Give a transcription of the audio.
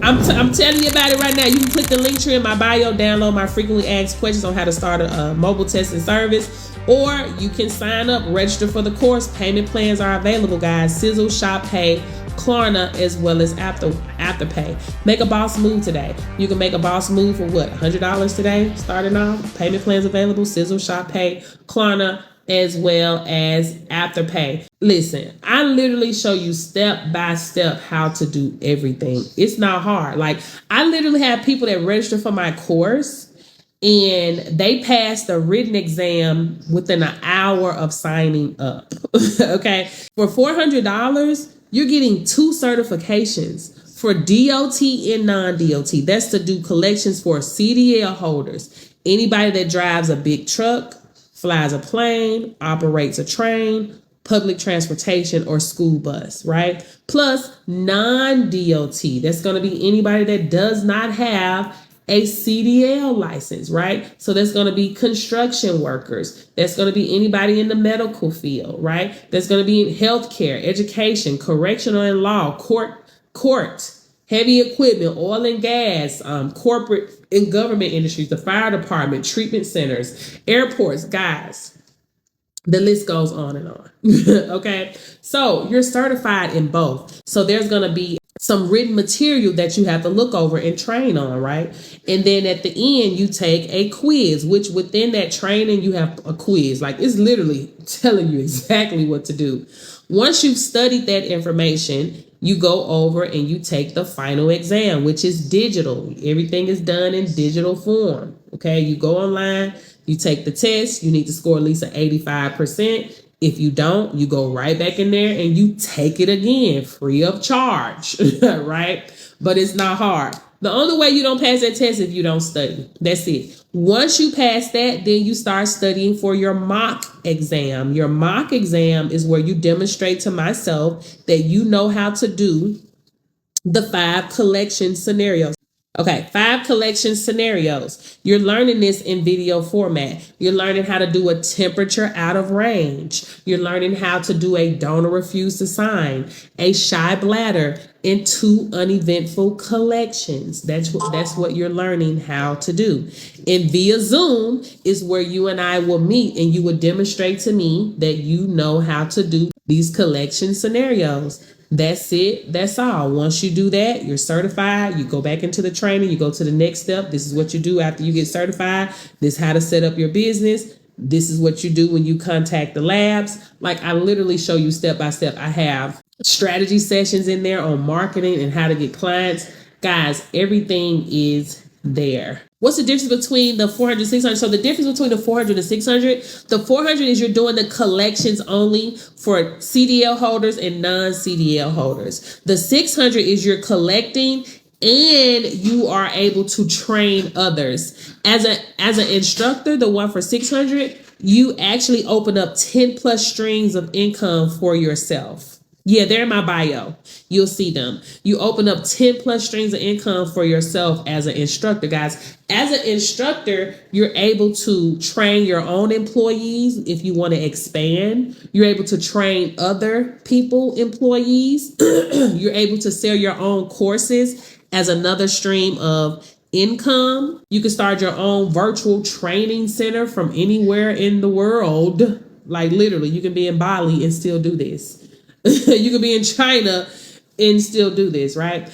I'm telling you about it right now. You can click the link tree in my bio, download my frequently asked questions on how to start a mobile testing service, or you can sign up, register for the course. Payment plans are available, guys. Sizzle, Shop Pay, Klarna, as well as Afterpay. Make a boss move today. You can make a boss move for what, $100 today, starting off. Payment plans available, Sizzle, Shop Pay, Klarna, as well as Afterpay. Listen, I literally show you step by step how to do everything. It's not hard. Like, I literally have people that register for my course and they pass the written exam within an hour of signing up. Okay. For $400, you're getting 2 certifications for DOT and non-DOT. That's to do collections for CDL holders. Anybody that drives a big truck, flies a plane, operates a train, public transportation, or school bus, right? Plus non-DOT. That's going to be anybody that does not have a CDL license, right? So that's going to be construction workers. That's going to be anybody in the medical field, right? That's going to be in healthcare, education, correctional and law, court, heavy equipment, oil and gas, corporate and government industries, the fire department, treatment centers, airports, guys. The list goes on and on. Okay. So you're certified in both. So there's going to be some written material that you have to look over and train on, right? And then at the end, you take a quiz, which within that training, you have a quiz. Like, it's literally telling you exactly what to do. Once you've studied that information, you go over and you take the final exam, which is digital. Everything is done in digital form. Okay. You go online, you take the test, you need to score at least an 85%. If you don't, you go right back in there and you take it again, free of charge, right? But it's not hard. The only way you don't pass that test is if you don't study. That's it. Once you pass that, then you start studying for your mock exam. Your mock exam is where you demonstrate to myself that you know how to do the 5 collection scenarios. Okay, 5 collection scenarios. You're learning this in video format. You're learning how to do a temperature out of range. You're learning how to do a donor refused to sign, a shy bladder, and 2 uneventful collections. That's what you're learning how to do. And via Zoom is where you and I will meet and you will demonstrate to me that you know how to do these collection scenarios. That's it. That's all. Once you do that, you're certified. You go back into the training. You go to the next step. This is what you do after you get certified. This is how to set up your business. This is what you do when you contact the labs. Like, I literally show you step by step. I have strategy sessions in there on marketing and how to get clients. Guys, everything is there. What's the difference between the 400 and 600? So the difference between the 400 and 600, the 400 is you're doing the collections only for CDL holders and non-CDL holders. The 600 is you're collecting and you are able to train others. As an instructor, the one for 600, you actually open up 10 plus streams of income for yourself. Yeah, they're in my bio. You'll see them. You open up 10 plus streams of income for yourself as an instructor, guys. As an instructor, you're able to train your own employees if you want to expand. You're able to train other people, employees. You're able to sell your own courses as another stream of income. You can start your own virtual training center from anywhere in the world. Like, literally, you can be in Bali and still do this. You could be in China and still do this, right?